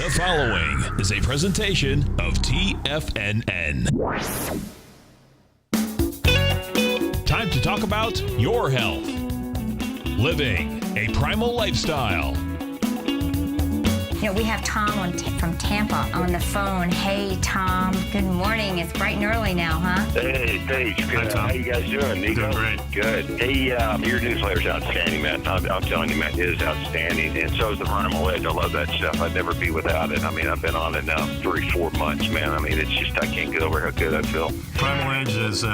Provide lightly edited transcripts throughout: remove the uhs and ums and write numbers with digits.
The following is a presentation of TFNN. Time to talk about your health. Living a primal lifestyle. You know, we have Tom from Tampa on the phone. Hey, Tom. Good morning. It's bright and early now, huh? Hey, Paige. Good. Hi, Tom. How you guys doing, Nico? Doing great. Good. Hey, your newsletter's outstanding, man. I'm telling you, man, it is outstanding. And so is the Primal. I love that stuff. I'd never be without it. I mean, I've been on it now 3-4 months, man. I mean, it's just, I can't get over how good I feel. Primal Edge is,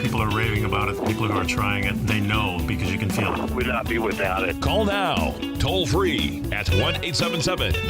people are raving about it. People who are trying it, they know because you can feel it. Would not be without it. Call now, toll free at 1-877-927-6648.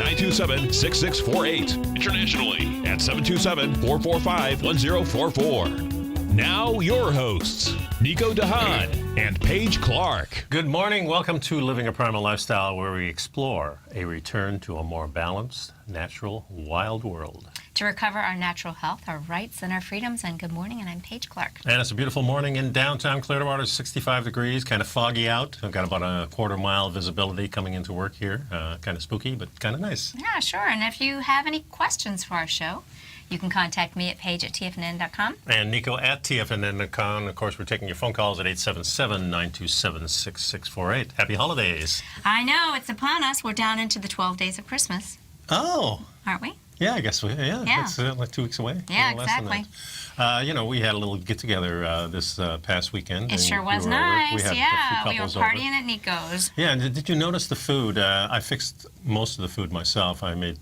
Internationally at 727-445-1044. Now your hosts, Nico Haan and Paige Clarke. Good morning. Welcome to Living a Primal Lifestyle, where we explore a return to a more balanced, natural, wild world. To recover our natural health, our rights, and our freedoms. And good morning, and I'm Paige Clarke. And it's a beautiful morning in downtown Clearwater, 65 degrees, kind of foggy out. I've got about a quarter-mile visibility coming into work here. Kind of spooky, but kind of nice. Yeah, sure. And if you have any questions for our show, you can contact me at paige@tfnn.com. And Nico at TFNN.com. Of course, we're taking your phone calls at 877-927-6648. Happy holidays. I know, it's upon us. We're down into the 12 days of Christmas, Oh, aren't we? yeah, I guess it's like 2 weeks away. Yeah, A little less than exactly. that. We had a little get-together this past weekend. It and sure was you were over. nice. We had Yeah, a few we were couples over. partying at Nico's. Yeah, and did you notice the food? I fixed most of the food myself. I made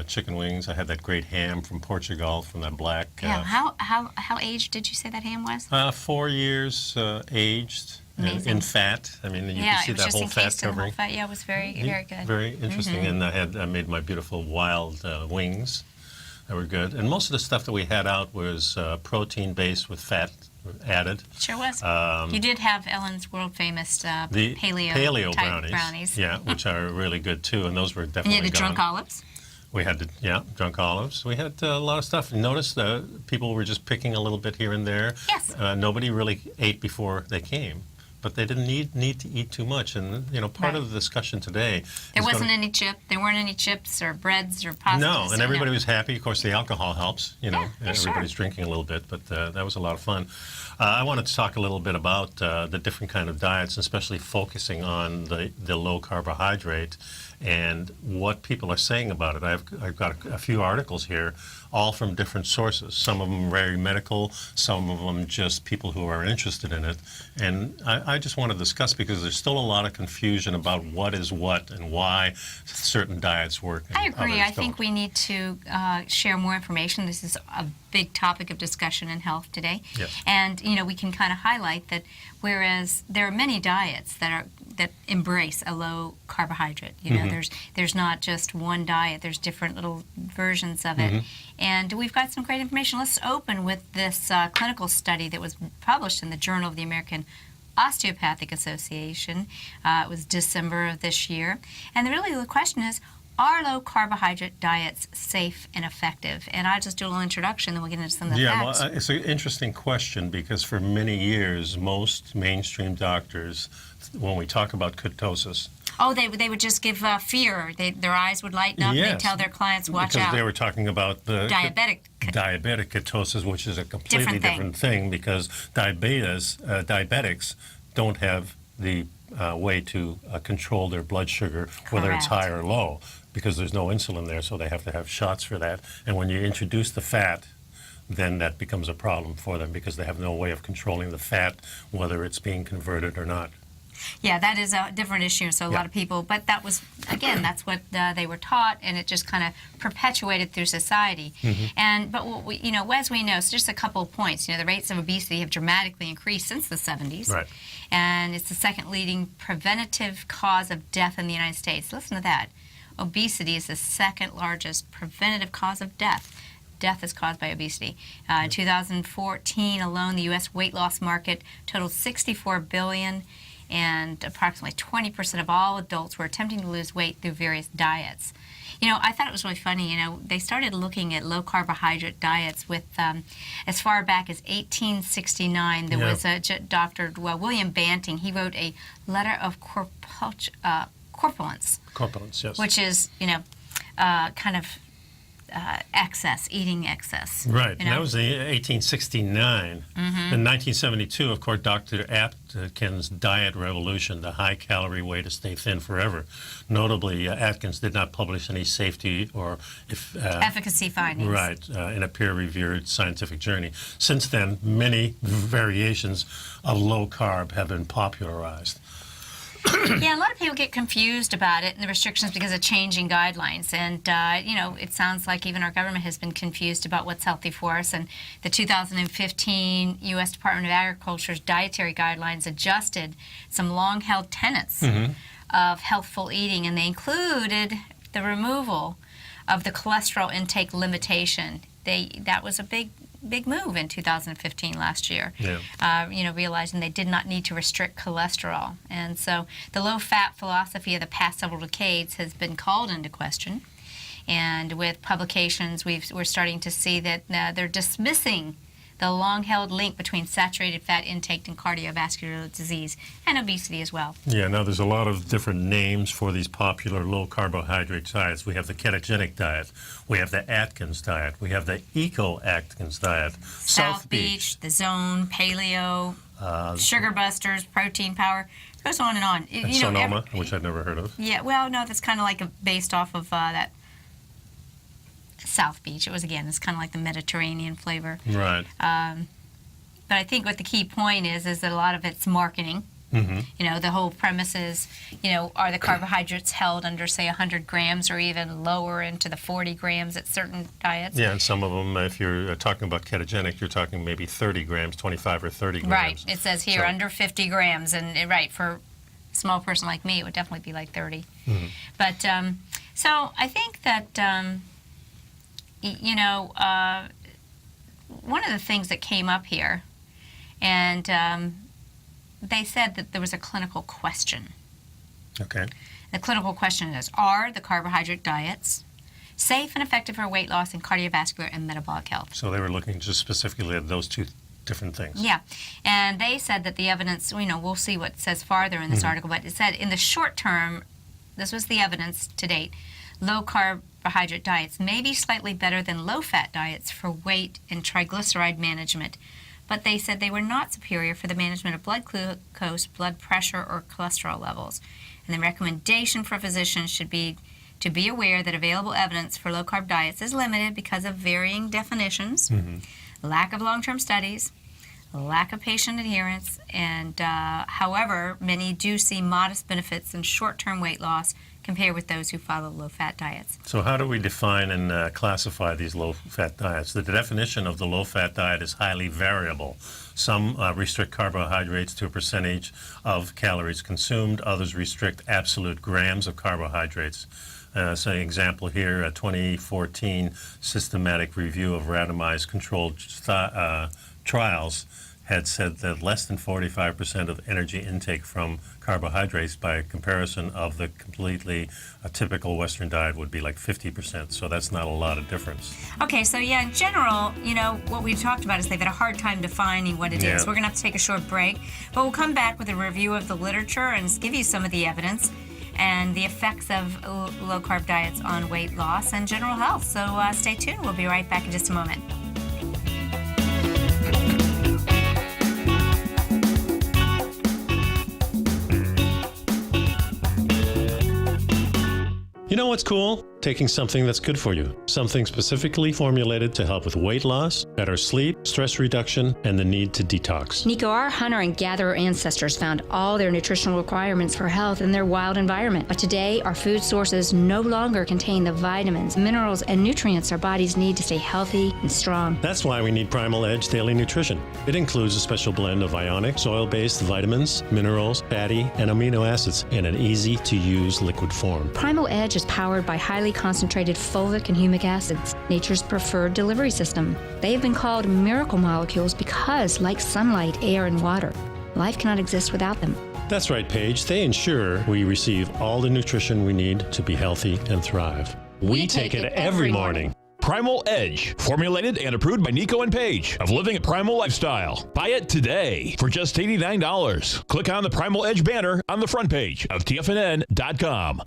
chicken wings. I had that great ham from Portugal, from that black. Yeah, how aged did you say that ham was? 4 years aged. Amazing. In fat. I mean, you Yeah, can see it was that just whole fat encased in the whole covering. fat. Yeah, it was very good. Very interesting. And I made my beautiful wild wings. They were good. And most of the stuff that we had out was protein-based with fat added. Sure was. You did have Ellen's world-famous The paleo paleo brownies. Yeah, which are really good too. And those were And definitely you had the drunk gone. olives. We had drunk olives. We had a lot of stuff. Notice people were just picking a little bit here and there. Yes. Nobody really ate before they came. But they didn't need to eat too much, and part of the discussion today. There weren't any chips or breads or pasta. No, and everybody was happy. Of course, the alcohol helps. Everybody's sure. drinking a little bit, but that was a lot of fun. I wanted to talk a little bit about the different kind of diets, especially focusing on the low carbohydrate and what people are saying about it. I've got a few articles here, all from different sources. Some of them very medical, some of them just people who are interested in it. And I just want to discuss, because there's still a lot of confusion about what is what and why certain diets work and I agree. others I think don't. we need to share more information. This is a big topic of discussion in health today. Yes. And, we can kind of highlight that whereas there are many diets that embrace a low carbohydrate. There's not just one diet. There's different little versions of it. And we've got some great information. Let's open with this clinical study that was published in the Journal of the American Osteopathic Association. It was December of this year. And really the question is, are low carbohydrate diets safe and effective? And I'll just do a little introduction, then we'll get into some of the facts. Well, it's an interesting question, because for many years, most mainstream doctors, when we talk about ketosis, they would just give fear. Their eyes would lighten up. Yes, They'd tell their clients, watch because out. they were talking about the Diabetic ketosis, which is a completely Different thing. different thing, because diabetics don't have the way to control their blood sugar, whether it's Correct. high or low, because there's no insulin there, so they have to have shots for that. And when you introduce the fat, then that becomes a problem for them, because they have no way of controlling the fat, whether it's being converted or not. Yeah, that is a different issue. So a lot of people, but that was, again, that's what they were taught, and it just kind of perpetuated through society. But what we, as we know, so just a couple of points. The rates of obesity have dramatically increased since the 70s. Right. And it's the second leading preventative cause of death in the United States. Listen to that. Obesity is the second largest preventative cause of death. Death is caused by obesity. In 2014 alone, the U.S. weight loss market totaled $64 billion, and approximately 20% of all adults were attempting to lose weight through various diets. I thought it was really funny. They started looking at low carbohydrate diets with as far back as 1869. There was a Dr. William Banting. He wrote a letter of corpulence. Corpulence, yes. Which is, kind of eating excess. Right, You and know? that was in 1869. In 1972, of course, Dr. Atkins' diet revolution, the high-calorie way to stay thin forever. Notably, Atkins did not publish any safety or Efficacy findings. Right, in a peer-reviewed scientific journey. Since then, many variations of low carb have been popularized. Yeah, a lot of people get confused about it and the restrictions because of changing guidelines. And, it sounds like even our government has been confused about what's healthy for us. And the 2015 U.S. Department of Agriculture's dietary guidelines adjusted some long-held tenets of healthful eating, and they included the removal of the cholesterol intake limitation. That was a big move in 2015 last year, realizing they did not need to restrict cholesterol. And so the low-fat philosophy of the past several decades has been called into question. And with publications, we're starting to see that they're dismissing the long-held link between saturated fat intake and cardiovascular disease and obesity as well. Yeah, now there's a lot of different names for these popular low-carbohydrate diets. We have the ketogenic diet, we have the Atkins diet, we have the Eco-Atkins diet, South Beach, the Zone, Paleo, Sugar Busters, Protein Power, it goes on and on. and Sonoma, which I'd never heard of. Yeah, well, no, that's kind of like based off of that South Beach. It's kind of like the Mediterranean flavor. Right. But I think what the key point is that a lot of it's marketing. The whole premise is, are the carbohydrates held under, say, 100 grams or even lower into the 40 grams at certain diets? Yeah, and some of them, if you're talking about ketogenic, you're talking maybe 30 grams, 25 or 30 grams. Right. It says here under 50 grams. And, for a small person like me, it would definitely be like 30. But, so I think that, one of the things that came up here, and they said that there was a clinical question. Okay. The clinical question is, are the carbohydrate diets safe and effective for weight loss and cardiovascular and metabolic health? So they were looking just specifically at those two different things. Yeah. And they said that the evidence, we'll see what it says farther in this article, but it said in the short term, this was the evidence to date, low carbohydrate diets may be slightly better than low-fat diets for weight and triglyceride management, but they said they were not superior for the management of blood glucose, blood pressure, or cholesterol levels. And the recommendation for physicians should be to be aware that available evidence for low-carb diets is limited because of varying definitions, lack of long-term studies, lack of patient adherence, and however, many do see modest benefits in short-term weight loss compared with those who follow low-fat diets. So how do we define and classify these low-fat diets? The definition of the low-fat diet is highly variable. Some restrict carbohydrates to a percentage of calories consumed. Others restrict absolute grams of carbohydrates. So an example here, a 2014 systematic review of randomized controlled trials had said that less than 45% of energy intake from carbohydrates by comparison of the completely typical Western diet would be like 50%. So that's not a lot of difference. Okay, so yeah, in general, what we've talked about is they've had a hard time defining what it is. We're going to have to take a short break, but we'll come back with a review of the literature and give you some of the evidence and the effects of low-carb diets on weight loss and general health. So stay tuned. We'll be right back in just a moment. You know what's cool? Taking something that's good for you. Something specifically formulated to help with weight loss, better sleep, stress reduction, and the need to detox. Nico, our hunter and gatherer ancestors found all their nutritional requirements for health in their wild environment. But today, our food sources no longer contain the vitamins, minerals, and nutrients our bodies need to stay healthy and strong. That's why we need Primal Edge Daily Nutrition. It includes a special blend of ionic, soil-based vitamins, minerals, fatty, and amino acids in an easy-to-use liquid form. Primal Edge is powered by highly concentrated fulvic and humic acids, nature's preferred delivery system. They have been called miracle molecules because, like sunlight, air, and water, life cannot exist without them. That's right, Paige. They ensure we receive all the nutrition we need to be healthy and thrive. We take it every morning. Primal Edge, formulated and approved by Nico and Paige of Living a Primal Lifestyle. Buy it today for just $89. Click on the Primal Edge banner on the front page of TFNN.com.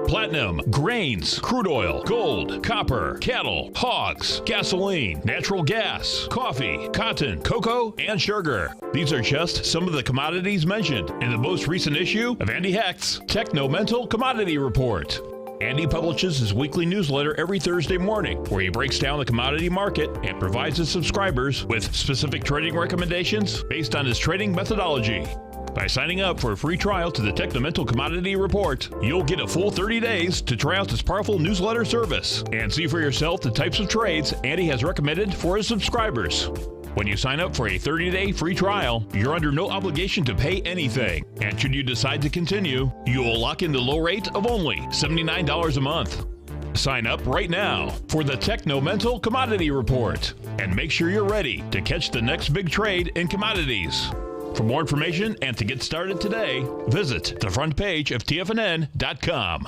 platinum, grains, crude oil, gold, copper, cattle, hogs, gasoline, natural gas, coffee, cotton, cocoa, and sugar. These are just some of the commodities mentioned in the most recent issue of Andy Hecht's Techno-Mental Commodity Report. Andy publishes his weekly newsletter every Thursday morning, where he breaks down the commodity market and provides his subscribers with specific trading recommendations based on his trading methodology. By signing up for a free trial to the Techno-Mental Commodity Report, you'll get a full 30 days to try out this powerful newsletter service and see for yourself the types of trades Andy has recommended for his subscribers. When you sign up for a 30-day free trial, you're under no obligation to pay anything. And should you decide to continue, you will lock in the low rate of only $79 a month. Sign up right now for the Techno-Mental Commodity Report and make sure you're ready to catch the next big trade in commodities. For more information and to get started today, visit the front page of TFNN.com.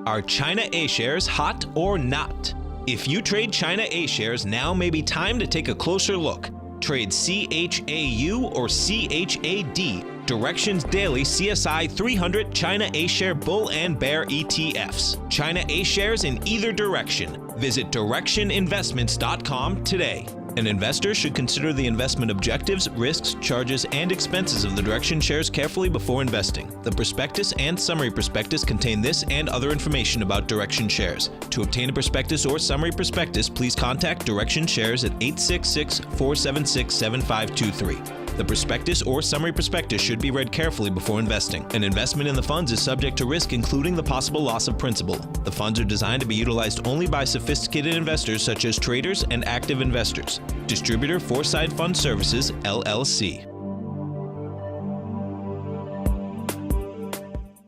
Are China A-shares hot or not? If you trade China A-shares, now may be time to take a closer look. Trade CHAU or CHAD, Directions Daily CSI 300 China A-share Bull and Bear ETFs. China A-shares in either direction. Visit directioninvestments.com today. An investor should consider the investment objectives, risks, charges, and expenses of the Direction shares carefully before investing. The prospectus and summary prospectus contain this and other information about Direction shares. To obtain a prospectus or summary prospectus, please contact Direction shares at 866-476-7523. The prospectus or summary prospectus should be read carefully before investing. An investment in the funds is subject to risk, including the possible loss of principal. The funds are designed to be utilized only by sophisticated investors such as traders and active investors. Distributor Foreside Fund Services, LLC.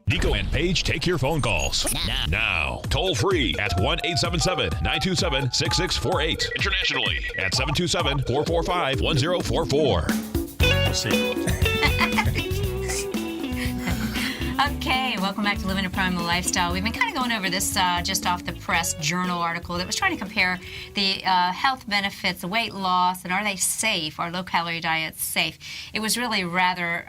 Nico and Paige take your phone calls now. Toll free at 1-877-927-6648. Internationally at 727-445-1044. See. Okay, welcome back to Living a Primal Lifestyle. We've been kind of going over this just off the press journal article that was trying to compare the health benefits, the weight loss, and are they safe? Are low-calorie diets safe? It was really rather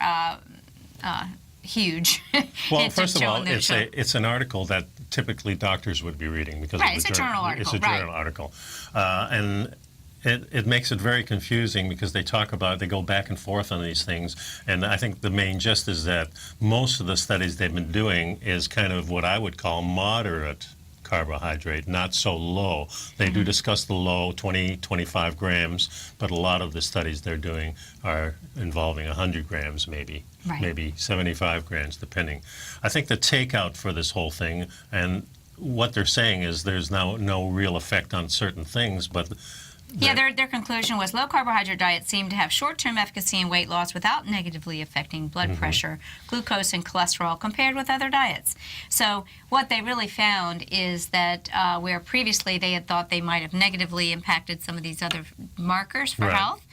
huge. Well, first of all, it's an article that typically doctors would be reading because it's a journal article. It's a journal article, and it makes it very confusing because they go back and forth on these things, and I think the main gist is that most of the studies they've been doing is kind of what I would call moderate carbohydrate, not so low. They do discuss the low, 20, 25 grams, but a lot of the studies they're doing are involving 100 grams maybe, maybe 75 grams, depending. I think the takeout for this whole thing, and what they're saying is there's now no real effect on certain things, but their conclusion was low carbohydrate diets seem to have short-term efficacy in weight loss without negatively affecting blood pressure, glucose, and cholesterol compared with other diets. So what they really found is that where previously they had thought they might have negatively impacted some of these other markers for health,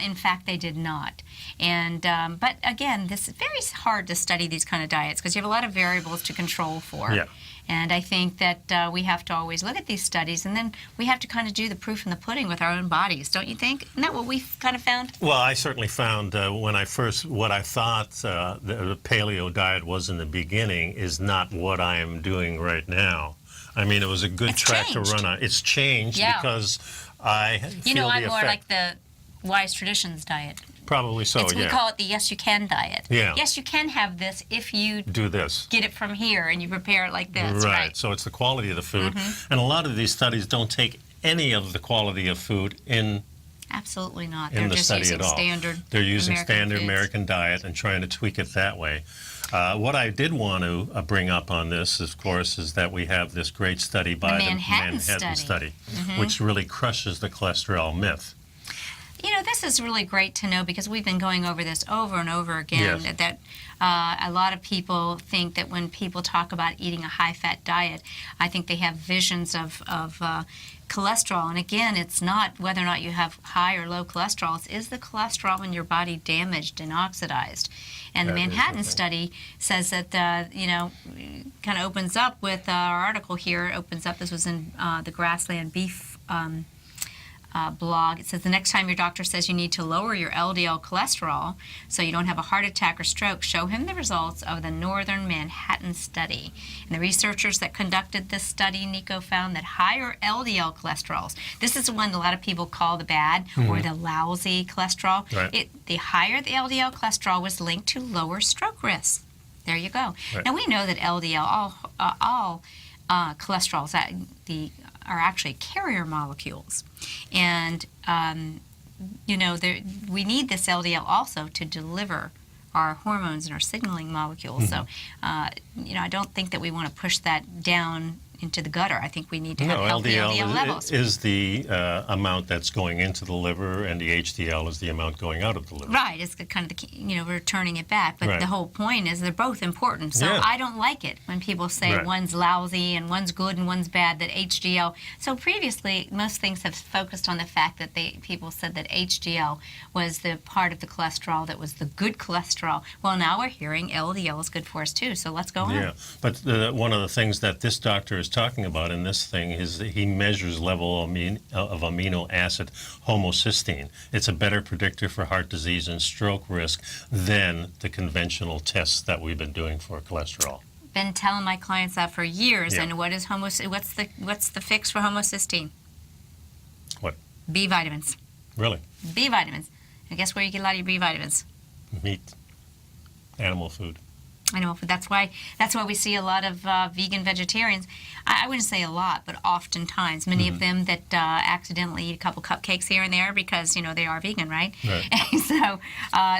in fact they did not. And but again, this is very hard to study these kind of diets because you have a lot of variables to control for. Yeah. And I think that we have to always look at these studies, and then we have to kind of do the proof in the pudding with our own bodies, don't you think? Isn't that what we've kind of found? Well, I certainly found what I thought the paleo diet was in the beginning is not what I am doing right now. I mean, it was a good track to run on. It's changed because I feel I'm the more effect. like the Wise Traditions diet. Probably so, We call it the Yes You Can diet. Yeah. Yes, you can have this if you do this. Get it from here and you prepare it like this. Right. So it's the quality of the food. And a lot of these studies don't take any of the quality of food in Absolutely not. in They're the just study using at all. They're using American standard foods. American diet and trying to tweak it that way. What I did want to bring up on this, of course, is that we have this great study by the Manhattan study, which really crushes the cholesterol myth. You know, this is really great to know because we've been going over this over and over again, that a lot of people think that when people talk about eating a high-fat diet, I think they have visions of cholesterol. And again, it's not whether or not you have high or low cholesterol. It's is the cholesterol in your body damaged and oxidized? And the Manhattan study says that, kind of opens up with our article here. It opens up, this was in the Grassland Beef blog. It says the next time your doctor says you need to lower your LDL cholesterol so you don't have a heart attack or stroke, show him the results of the Northern Manhattan study. And the researchers that conducted this study, Nico, found that higher LDL cholesterols, this is the one a lot of people call the bad or the lousy cholesterol. Right. The higher the LDL cholesterol was linked to lower stroke risk. There you go. Right. Now we know that LDL, all cholesterols are actually carrier molecules. And, we need this LDL also to deliver our hormones and our signaling molecules. So, I don't think that we want to push that down into the gutter. I think we need to have healthy LDL levels. Is the amount that's going into the liver, and the HDL is the amount going out of the liver. Right. It's kind of we're turning it back. But Right. the whole point is they're both important. So Yeah. I don't like it when people say Right. one's lousy and one's good and one's bad, that HDL. So previously, most things have focused on the fact that people said that HDL was the part of the cholesterol that was the good cholesterol. Well, now we're hearing LDL is good for us too. So let's go on. Yeah, but one of the things that this doctor is talking about in this thing is that he measures level of amino acid homocysteine. It's a better predictor for heart disease and stroke risk than the conventional tests that we've been doing for cholesterol. Been telling my clients that for years. Yeah. And what's the fix for homocysteine? What? B vitamins. Really? B vitamins. And guess where you get a lot of your B vitamins? Meat, animal food. I know, but that's why we see a lot of vegan vegetarians. I wouldn't say a lot, but oftentimes, many of them that accidentally eat a couple cupcakes here and there because they are vegan, right? Right. And so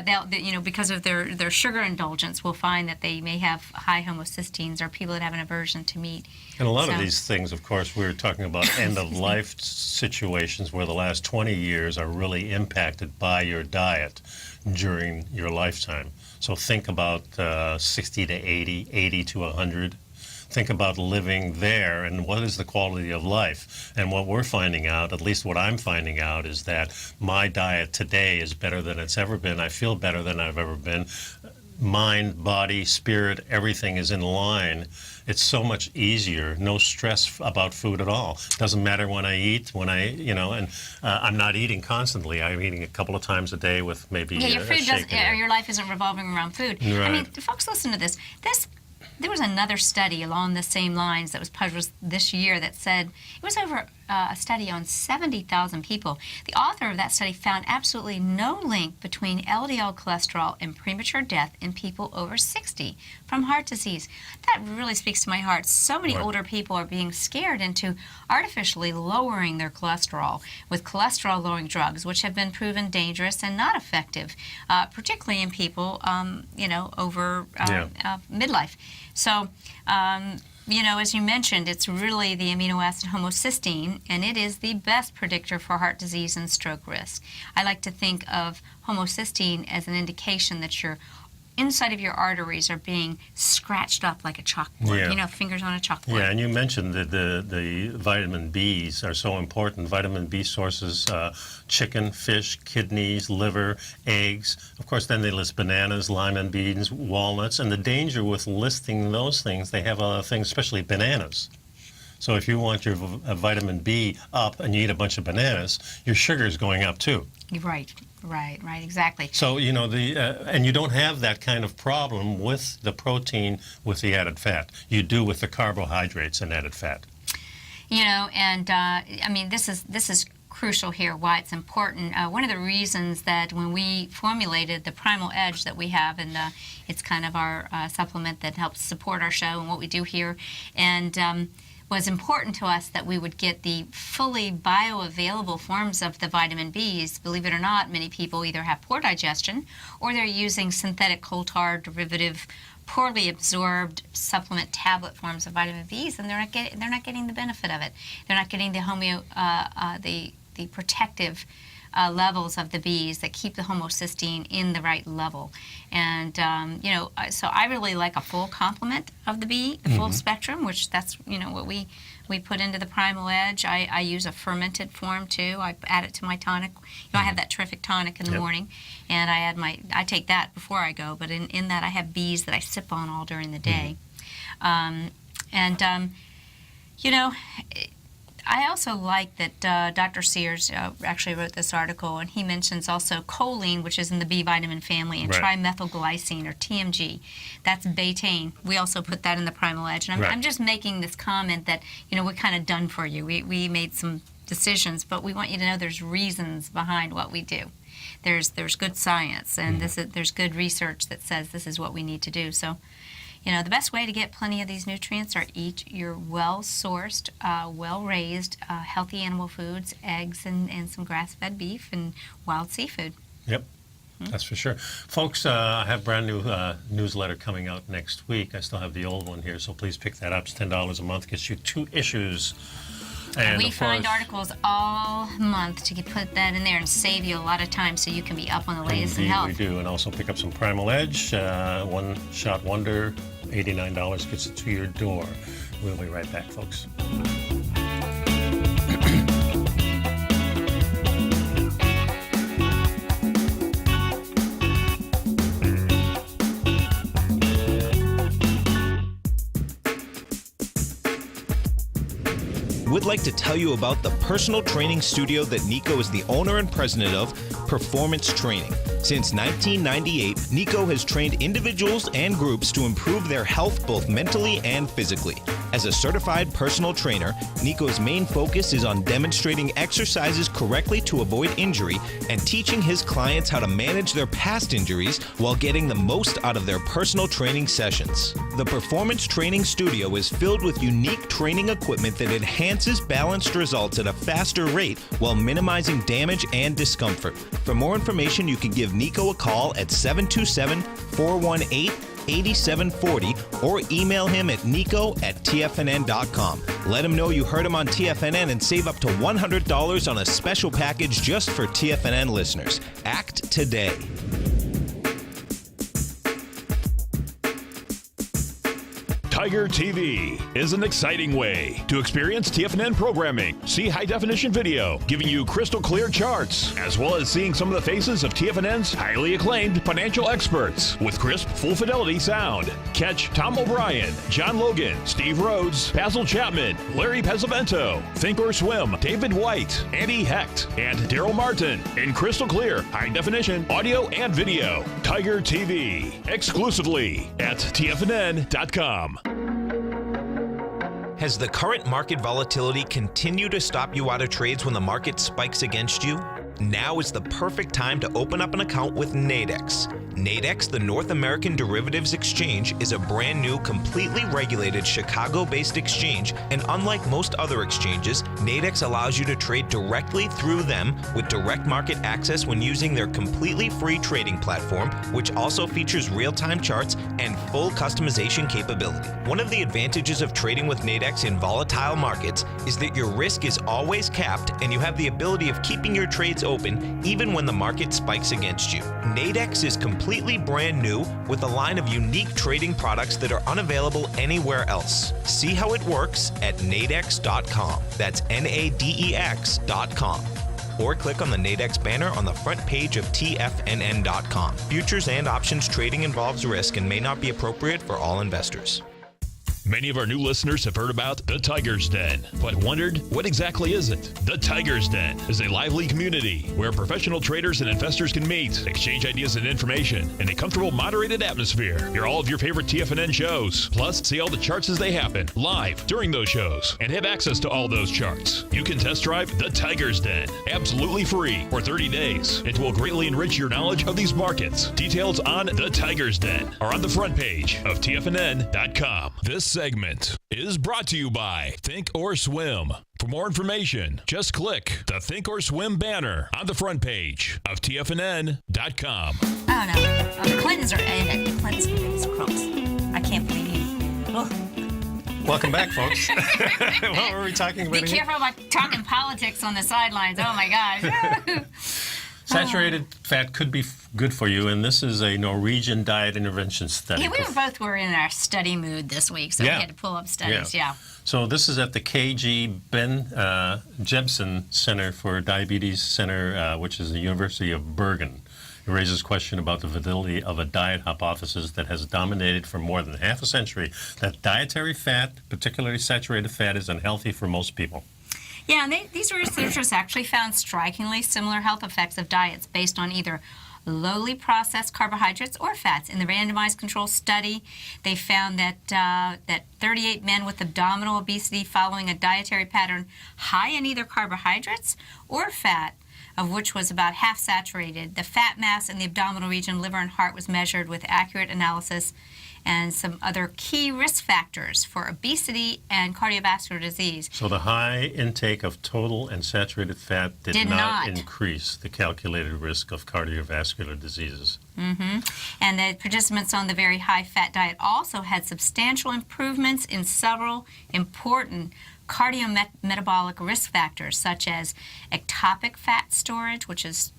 they'll because of their sugar indulgence, will find that they may have high homocysteines, or people that have an aversion to meat. And a lot of these things, of course, we're talking about end-of-life situations where the last 20 years are really impacted by your diet during your lifetime. So think about 60 to 80, 80 to 100. Think about living there and what is the quality of life. And what we're finding out, at least what I'm finding out, is that my diet today is better than it's ever been. I feel better than I've ever been. Mind, body, spirit, everything is in line. It's so much easier. No stress about food at all. Doesn't matter when I eat, and I'm not eating constantly. I'm eating a couple of times a day with maybe your food a shake. your life isn't revolving around food. Right. I mean, folks, listen to this. There was another study along the same lines that was published this year that said it was over a study on 70,000 people. The author of that study found absolutely no link between LDL cholesterol and premature death in people over 60 from heart disease. That really speaks to my heart. So many older people are being scared into artificially lowering their cholesterol with cholesterol-lowering drugs, which have been proven dangerous and not effective, particularly in people, over midlife. So, as you mentioned, it's really the amino acid homocysteine, and it is the best predictor for heart disease and stroke risk. I like to think of homocysteine as an indication that your inside of your arteries are being scratched up like a chalkboard, fingers on a chalkboard. Yeah, and you mentioned that the vitamin Bs are so important. Vitamin B sources, chicken, fish, kidneys, liver, eggs. Of course, then they list bananas, lima beans, walnuts. And the danger with listing those things, they have other things, especially bananas. So if you want your vitamin B up and you eat a bunch of bananas, your sugar is going up too. Right, exactly. So, and you don't have that kind of problem with the protein with the added fat. You do with the carbohydrates and added fat. This is crucial here, why it's important. One of the reasons that when we formulated the Primal Edge that we have, and it's kind of our supplement that helps support our show and what we do here, and was important to us that we would get the fully bioavailable forms of the vitamin Bs. Believe it or not, many people either have poor digestion or they're using synthetic coal tar derivative, poorly absorbed supplement tablet forms of vitamin Bs, and they're not getting the benefit of it. They're not getting the protective levels of the Bs that keep the homocysteine in the right level. And, so I really like a full complement of the B, the full spectrum, which that's, what we put into the Primal Edge. I use a fermented form, too. I add it to my tonic. I have that terrific tonic in the morning, and I take that before I go, but in that I have Bs that I sip on all during the day. I also like that Dr. Sears actually wrote this article, and he mentions also choline, which is in the B vitamin family, and Right. trimethylglycine, or TMG. That's betaine. We also put that in the Primal Edge. And Right. I'm just making this comment that, we're kind of done for you. We made some decisions, but we want you to know there's reasons behind what we do. There's good science, and there's good research that says this is what we need to do. So, the best way to get plenty of these nutrients are eat your well-sourced, well-raised, healthy animal foods, eggs, and some grass-fed beef and wild seafood. Yep, that's for sure. Folks, I have a brand new newsletter coming out next week. I still have the old one here, so please pick that up. It's $10 a month, gets you 2 issues. And we of find course, articles all month to put that in there and save you a lot of time so you can be up on the latest in indeed health. we do, and also pick up some Primal Edge, one-shot wonder, $89 gets it to your door. We'll be right back, folks. Would like to tell you about the personal training studio that Nico is the owner and president of, Performance Training. Since 1998, Nico has trained individuals and groups to improve their health both mentally and physically. As a certified personal trainer, Nico's main focus is on demonstrating exercises correctly to avoid injury and teaching his clients how to manage their past injuries while getting the most out of their personal training sessions. The Performance Training Studio is filled with unique training equipment that enhances balanced results at a faster rate while minimizing damage and discomfort. For more information, you can give Nico a call at 727-418-8740 or email him at nico@tfnn.com. Let him know you heard him on TFNN and save up to $100 on a special package just for TFNN listeners. Act today. Tiger TV is an exciting way to experience TFNN programming. See high-definition video, giving you crystal clear charts, as well as seeing some of the faces of TFNN's highly acclaimed financial experts with crisp, full-fidelity sound. Catch Tom O'Brien, John Logan, Steve Rhodes, Basil Chapman, Larry Pesavento, Think or Swim, David White, Andy Hecht, and Daryl Martin in crystal clear, high-definition audio and video. Tiger TV, exclusively at TFNN.com. Has the current market volatility continued to stop you out of trades when the market spikes against you? Now is the perfect time to open up an account with Nadex. Nadex, the North American Derivatives Exchange, is a brand new, completely regulated Chicago-based exchange, and unlike most other exchanges, Nadex allows you to trade directly through them with direct market access when using their completely free trading platform, which also features real-time charts and full customization capability. One of the advantages of trading with Nadex in volatile markets is that your risk is always capped and you have the ability of keeping your trades open even when the market spikes against you. Nadex is completely brand new with a line of unique trading products that are unavailable anywhere else. See how it works at nadex.com. That's NADEX.com. Or click on the Nadex banner on the front page of TFNN.com. Futures and options trading involves risk and may not be appropriate for all investors. Many of our new listeners have heard about the Tiger's Den, but wondered, what exactly is it? The Tiger's Den is a lively community where professional traders and investors can meet, exchange ideas and information in a comfortable, moderated atmosphere. Hear all of your favorite TFNN shows, plus see all the charts as they happen live during those shows, and have access to all those charts. You can test drive the Tiger's Den absolutely free for 30 days. It will greatly enrich your knowledge of these markets. Details on the Tiger's Den are on the front page of TFNN.com. This segment is brought to you by Think or Swim. For more information, just click the Think or Swim banner on the front page of TFNN.com. I don't know. The Clintons are in it. The Clintons are crooks. I can't believe you. Ugh. Welcome back, folks. What were we talking about Be again? careful about talking politics on the sidelines. Oh, my gosh. Saturated fat could be good for you, and this is a Norwegian diet intervention study. Yeah, we were in our study mood this week, so Yeah. we had to pull up studies. Yeah. So this is at the KG Ben Jebsen Center for Diabetes Center, which is the University of Bergen. It raises question about the validity of a diet hypothesis that has dominated for more than half a century, that dietary fat, particularly saturated fat, is unhealthy for most people. Yeah, and these researchers actually found strikingly similar health effects of diets based on either lowly processed carbohydrates or fats. In the randomized control study, they found that 38 men with abdominal obesity following a dietary pattern high in either carbohydrates or fat, of which was about half saturated. The fat mass in the abdominal region, liver, and heart was measured with accurate analysis, and some other key risk factors for obesity and cardiovascular disease. So the high intake of total and saturated fat did not increase the calculated risk of cardiovascular diseases. Mm-hmm. And the participants on the very high fat diet also had substantial improvements in several important cardiometabolic risk factors, such as ectopic fat storage, which is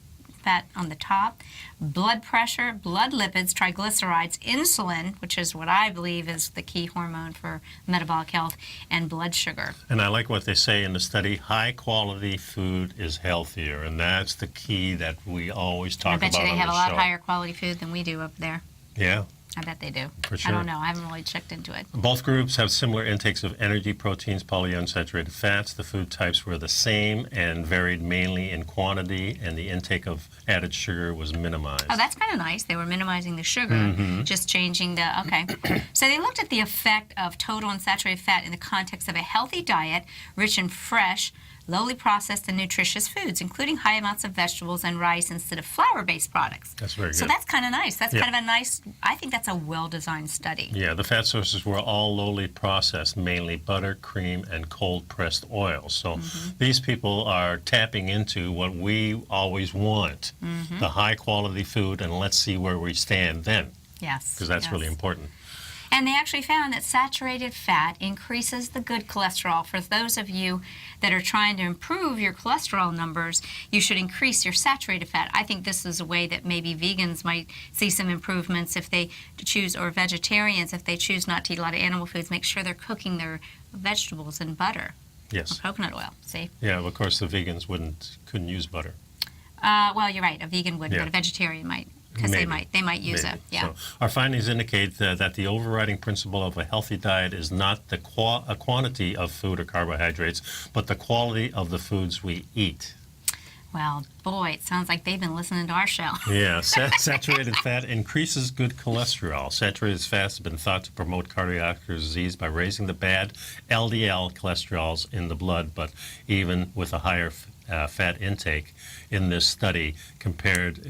fat on the top, blood pressure, blood lipids, triglycerides, insulin, which is what I believe is the key hormone for metabolic health, and blood sugar. And I like what they say in the study, high quality food is healthier, and that's the key that we always talk about on the show. I bet you they have a lot higher quality food than we do up there. Yeah. I bet they do. For sure. I don't know. I haven't really checked into it. Both groups have similar intakes of energy, proteins, polyunsaturated fats. The food types were the same and varied mainly in quantity, and the intake of added sugar was minimized. Oh, that's kind of nice. They were minimizing the sugar, just changing the, okay. So they looked at the effect of total unsaturated fat in the context of a healthy diet, rich in fresh, lowly processed and nutritious foods, including high amounts of vegetables and rice instead of flour-based products. That's very good. So that's kind of nice. That's kind of a nice, I think that's a well-designed study. Yeah, the fat sources were all lowly processed, mainly butter, cream, and cold-pressed oils. So these people are tapping into what we always want, the high-quality food, and let's see where we stand then. Yes. Because that's really important. And they actually found that saturated fat increases the good cholesterol. For those of you that are trying to improve your cholesterol numbers, you should increase your saturated fat. I think this is a way that maybe vegans might see some improvements if they choose, or vegetarians, if they choose not to eat a lot of animal foods, make sure they're cooking their vegetables in butter. Yes. Or coconut oil, see? Yeah, of course the vegans couldn't use butter. Well, you're right. A vegan wouldn't, but a vegetarian might. Because they might use it, yeah. So our findings indicate that the overriding principle of a healthy diet is not the quantity of food or carbohydrates, but the quality of the foods we eat. Well, boy, it sounds like they've been listening to our show. Yeah, saturated fat increases good cholesterol. Saturated fats have been thought to promote cardiovascular disease by raising the bad LDL cholesterols in the blood, but even with a higher fat intake in this study compared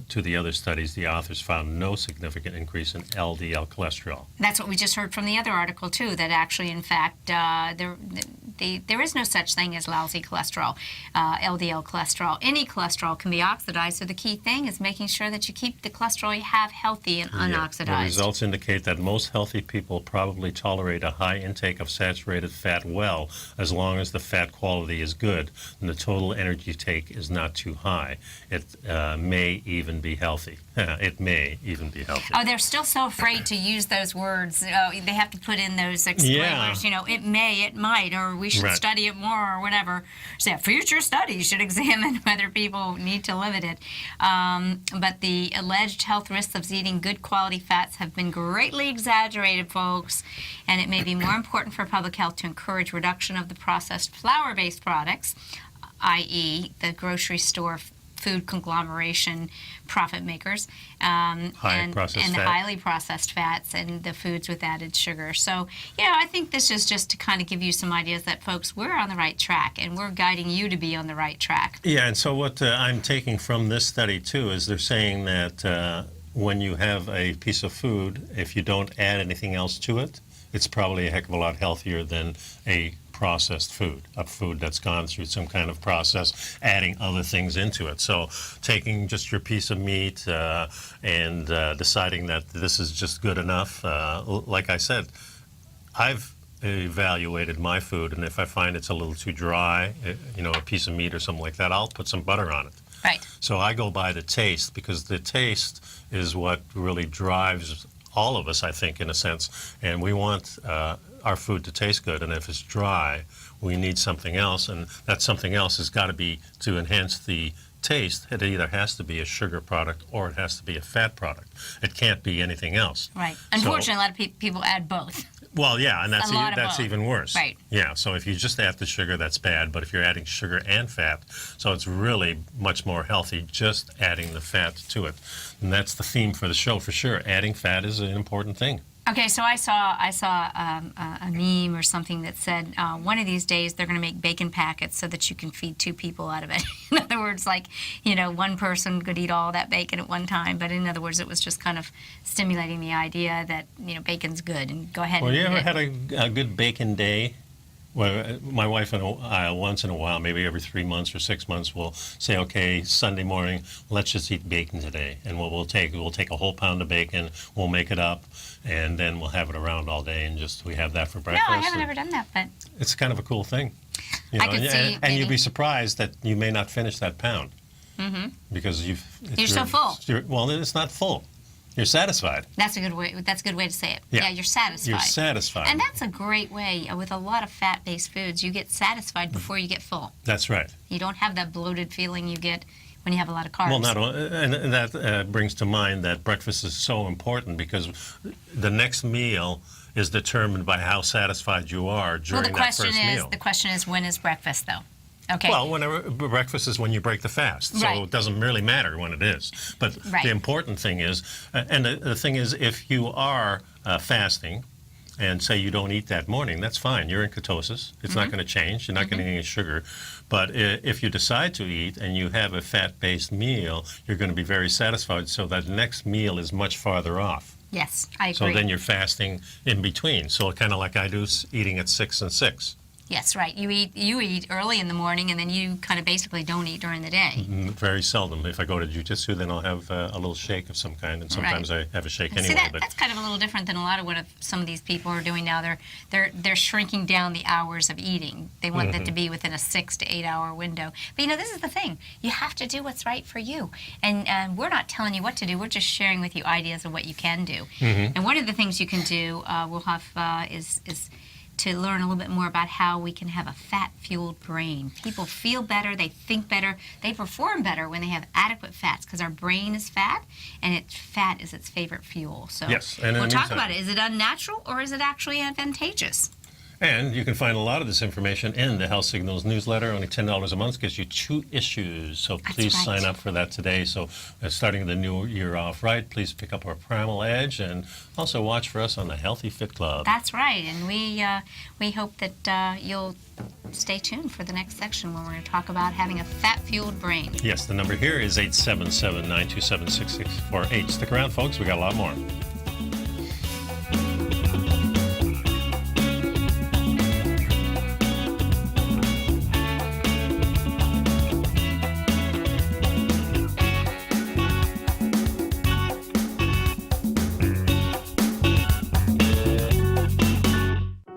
to the other studies, the authors found no significant increase in LDL cholesterol. That's what we just heard from the other article, too, that actually, in fact, there is no such thing as lousy cholesterol, LDL cholesterol. Any cholesterol can be oxidized, so the key thing is making sure that you keep the cholesterol you have healthy and unoxidized. The results indicate that most healthy people probably tolerate a high intake of saturated fat well, as long as the fat quality is good and the total energy take is not too high. It may even be healthy. It may even be healthy. Oh, they're still so afraid to use those words. They have to put in those exclaimers, you know, it may, it might, or we should study it more, or whatever. So future studies should examine whether people need to limit it. But the alleged health risks of eating good quality fats have been greatly exaggerated, folks, and it may be more important for public health to encourage reduction of the processed flour-based products, i.e. the grocery store food conglomeration profit makers, and the highly processed fats and the foods with added sugar. So, you know, I think this is just to kind of give you some ideas that, folks, we're on the right track, and we're guiding you to be on the right track. Yeah, and so what I'm taking from this study, too, is they're saying that when you have a piece of food, if you don't add anything else to it, it's probably a heck of a lot healthier than a processed food, a food that's gone through some kind of process, adding other things into it. So taking just your piece of meat and deciding that this is just good enough, like I said, I've evaluated my food, and if I find it's a little too dry, you know, a piece of meat or something like that, I'll put some butter on it. Right. So I go by the taste, because the taste is what really drives all of us, I think, in a sense, and we want our food to taste good, and if it's dry, we need something else, and that something else has got to be to enhance the taste, it either has to be a sugar product or it has to be a fat product. It can't be anything else. Right. Unfortunately, a lot of people add both. Well, yeah, and that's A lot of both. even worse. Right. Yeah, so if you just add the sugar, that's bad, but if you're adding sugar and fat, so it's really much more healthy just adding the fat to it. And that's the theme for the show for sure. Adding fat is an important thing. Okay, so I saw a meme or something that said one of these days they're going to make bacon packets so that you can feed 2 people out of it. In other words, like, one person could eat all that bacon at one time. But in other words, it was just kind of stimulating the idea that bacon's good and go ahead. Well, and you eat ever it. had a good bacon day? Well, my wife and I, once in a while, maybe every 3 months or 6 months, will say, okay, Sunday morning, let's just eat bacon today. And what we'll take a whole pound of bacon, we'll make it up, and then we'll have it around all day, and we have that for breakfast. No, I haven't ever done that, but It's kind of a cool thing. I could see and you'd maybe. be surprised that you may not finish that pound. Mm-hmm. Because you're so full. Well, it's not full. You're satisfied. That's a good way. That's a good way to say it. Yeah. You're satisfied. You're satisfied. And that's a great way. With a lot of fat-based foods, you get satisfied before you get full. That's right. You don't have that bloated feeling you get when you have a lot of carbs. Well, and that brings to mind that breakfast is so important because the next meal is determined by how satisfied you are during that first meal. The question is, when is breakfast, though? Okay. Well, breakfast is when you break the fast, so Right. it doesn't really matter when it is. But Right. the important thing is, and the thing is, if you are fasting, and say you don't eat that morning, that's fine. You're in ketosis. It's not going to change. You're not getting any sugar. But if you decide to eat and you have a fat-based meal, you're going to be very satisfied. So that next meal is much farther off. Yes, I agree. So then you're fasting in between. So kind of like I do, eating at 6 and 6. Yes, right. You eat early in the morning, and then you kind of basically don't eat during the day. Very seldom. If I go to jiu-jitsu, then I'll have a little shake of some kind, and sometimes I have a shake anyway. See, that's kind of a little different than a lot of what some of these people are doing now. They're shrinking down the hours of eating. They want that to be within a 6 to 8 hour window. But this is the thing. You have to do what's right for you. And we're not telling you what to do. We're just sharing with you ideas of what you can do. And one of the things you can do, we'll have is to learn a little bit more about how we can have a fat-fueled brain. People feel better, they think better, they perform better when they have adequate fats because our brain is fat, and fat is its favorite fuel. So yes, and we'll talk about it. Is it unnatural or is it actually advantageous? And you can find a lot of this information in the Health Signals newsletter. Only $10 a month gets you 2 issues. So please sign up for that today. So starting the new year off right, please pick up our Primal Edge and also watch for us on the Healthy Fit Club. That's right. And we hope that you'll stay tuned for the next section where we're going to talk about having a fat-fueled brain. Yes, the number here is 877-927-6648. Stick around, folks. We got a lot more.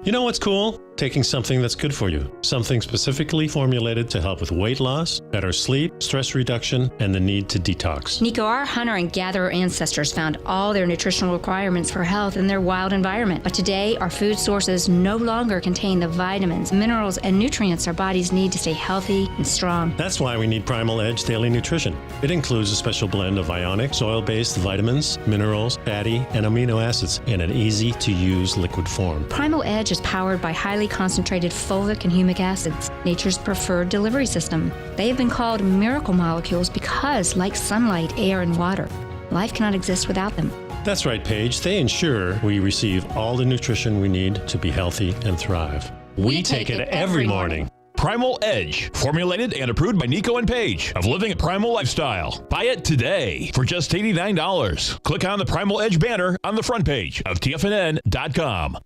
You know what's cool? Taking something that's good for you. Something specifically formulated to help with weight loss, better sleep, stress reduction, and the need to detox. Nico, our hunter and gatherer ancestors found all their nutritional requirements for health in their wild environment. But today, our food sources no longer contain the vitamins, minerals, and nutrients our bodies need to stay healthy and strong. That's why we need Primal Edge Daily Nutrition. It includes a special blend of ionic, soil-based vitamins, minerals, fatty, and amino acids in an easy-to-use liquid form. Primal Edge is powered by highly concentrated fulvic and humic acids, nature's preferred delivery system. They have been called miracle molecules because, like sunlight, air, and water, life cannot exist without them. That's right, Paige. They ensure we receive all the nutrition we need to be healthy and thrive. We take it every morning. Primal Edge, formulated and approved by Nico and Paige of Living a Primal Lifestyle. Buy it today for just $89. Click on the Primal Edge banner on the front page of TFNN.com.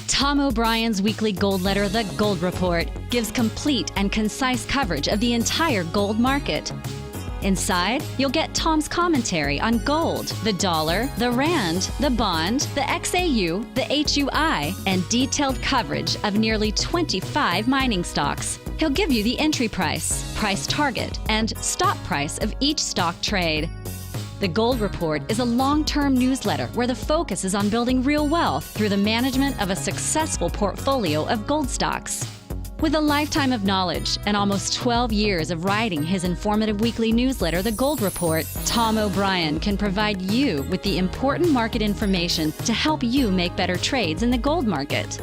Tom O'Brien's weekly gold letter, The Gold Report, gives complete and concise coverage of the entire gold market. Inside, you'll get Tom's commentary on gold, the dollar, the rand, the bond, the XAU, the HUI, and detailed coverage of nearly 25 mining stocks. He'll give you the entry price, price target, and stop price of each stock trade. The Gold Report is a long-term newsletter where the focus is on building real wealth through the management of a successful portfolio of gold stocks. With a lifetime of knowledge and almost 12 years of writing his informative weekly newsletter, The Gold Report, Tom O'Brien can provide you with the important market information to help you make better trades in the gold market.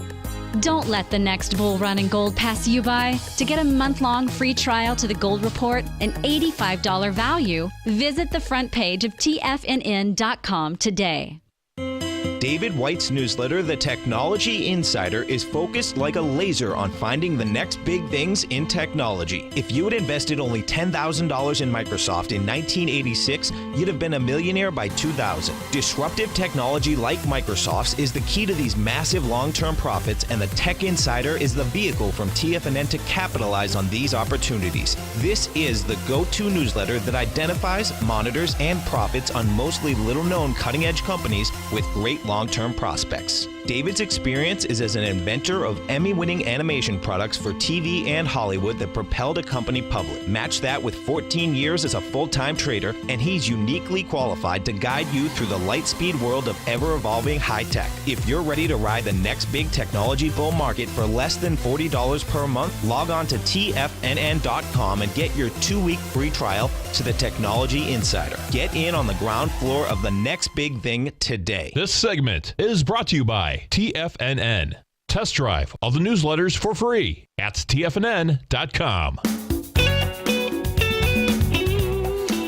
Don't let the next bull run in gold pass you by. To get a month-long free trial to The Gold Report, an $85 value, visit the front page of TFNN.com today. David White's newsletter, The Technology Insider, is focused like a laser on finding the next big things in technology. If you had invested only $10,000 in Microsoft in 1986, you'd have been a millionaire by 2000. Disruptive technology like Microsoft's is the key to these massive long-term profits, and the Tech Insider is the vehicle from TFNN to capitalize on these opportunities. This is the go-to newsletter that identifies, monitors, and profits on mostly little-known cutting-edge companies with great long-term prospects. David's experience is as an inventor of Emmy-winning animation products for TV and Hollywood that propelled a company public. Match that with 14 years as a full-time trader, and he's uniquely qualified to guide you through the light-speed world of ever-evolving high-tech. If you're ready to ride the next big technology bull market for less than $40 per month, log on to TFNN.com and get your 2-week free trial to the Technology Insider. Get in on the ground floor of the next big thing today. This segment is brought to you by TFNN. Test drive all the newsletters for free at TFNN.com.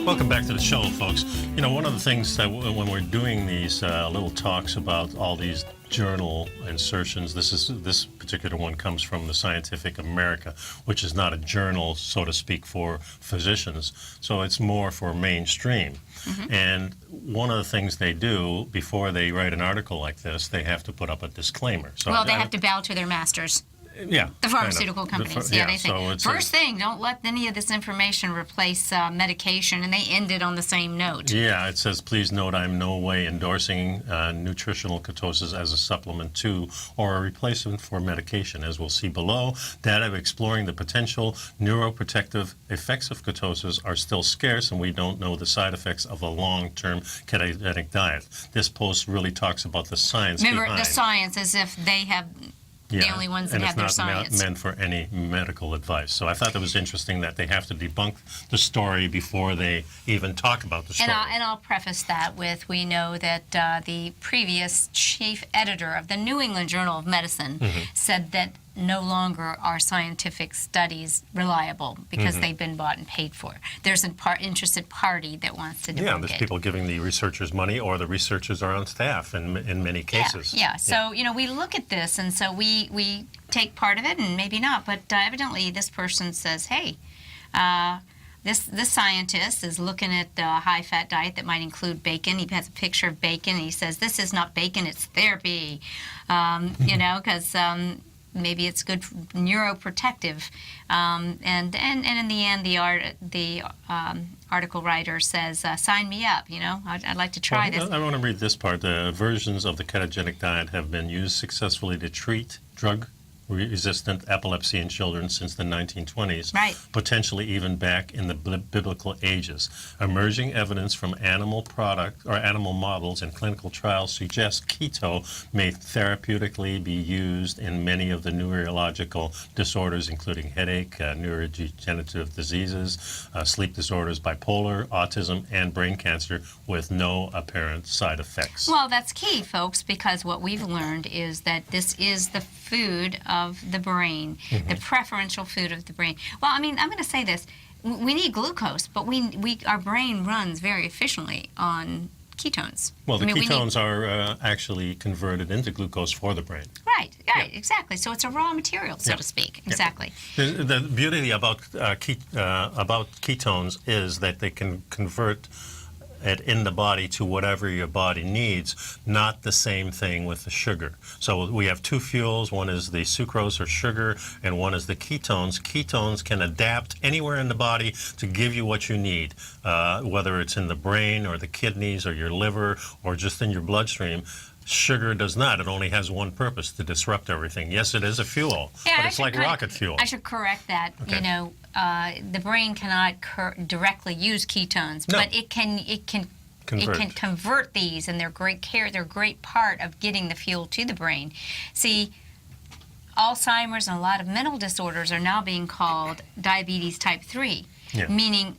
Welcome back to the show, folks. You know, one of the things that when we're doing these little talks about all these journal insertions, this particular one comes from the Scientific America, which is not a journal, so to speak, for physicians. So it's more for mainstream. Mm-hmm. And one of the things they do before they write an article like this, they have to put up a disclaimer. So well, they have to bow to their masters. Yeah. The pharmaceutical companies. They say, so first thing, don't let any of this information replace medication, and they end it on the same note. Yeah, it says, please note I'm in no way endorsing nutritional ketosis as a supplement to or a replacement for medication. As we'll see below, data exploring the potential neuroprotective effects of ketosis are still scarce, and we don't know the side effects of a long-term ketogenic diet. This post really talks about the science Remember, behind. the science, as if they have... the only ones that have their science. And it's not meant for any medical advice. So I thought that was interesting that they have to debunk the story before they even talk about the story. And I'll preface that with, we know that the previous chief editor of the New England Journal of Medicine said that no longer are scientific studies reliable because they've been bought and paid for. There's an interested party that wants to debunk Yeah, there's it. people giving the researchers money, or the researchers are on staff in many cases. Yeah. So, you know, we look at this, and so we take part of it and maybe not, but evidently this person says, hey, this scientist is looking at a high-fat diet that might include bacon. He has a picture of bacon, and he says, this is not bacon, it's therapy, you know, because... maybe it's good neuroprotective, and in the end, the article writer says, "Sign me up." You know, I'd like to try this. I want to read this part. The versions of the ketogenic diet have been used successfully to treat drug-resistant epilepsy in children since the 1920s, right. Potentially even back in the biblical ages. Emerging evidence from animal models and clinical trials suggests keto may therapeutically be used in many of the neurological disorders, including headache, neurodegenerative diseases, sleep disorders, bipolar, autism, and brain cancer, with no apparent side effects. Well, that's key, folks, because what we've learned is that this is the food of the brain, the preferential food of the brain. Well, I mean, I'm going to say this. We need glucose, but our brain runs very efficiently on ketones. Well, the ketones are actually converted into glucose for the brain. Right, exactly. So it's a raw material, so to speak. Exactly. The beauty about ketones is that they can convert it in the body to whatever your body needs, not the same thing with the sugar. So we have two fuels. One is the sucrose or sugar, and one is the ketones. Ketones can adapt anywhere in the body to give you what you need, whether it's in the brain or the kidneys or your liver or just in your bloodstream. Sugar does not. It only has one purpose, to disrupt everything. Yes, it is a fuel, but it's like rocket fuel. I should correct that. Okay. You know, the brain cannot directly use ketones, but it can convert these, and they're great part of getting the fuel to the brain. See, Alzheimer's and a lot of mental disorders are now being called diabetes type 3, meaning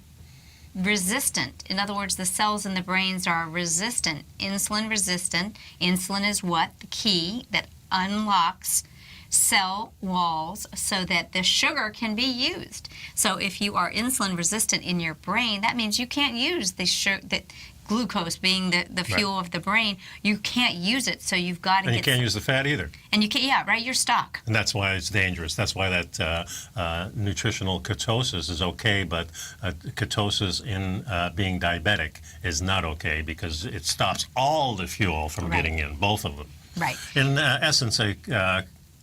resistant. In other words, the cells in the brains are resistant, insulin resistant. Insulin is what? The key that unlocks cell walls so that the sugar can be used. So if you are insulin resistant in your brain, that means you can't use the glucose being the fuel of the brain. You can't use it, so you've got to And you can't use the fat either. And you can't, you're stuck. And that's why it's dangerous. That's why that nutritional ketosis is okay, but ketosis in being diabetic is not okay because it stops all the fuel from getting in, both of them. Right. In essence, a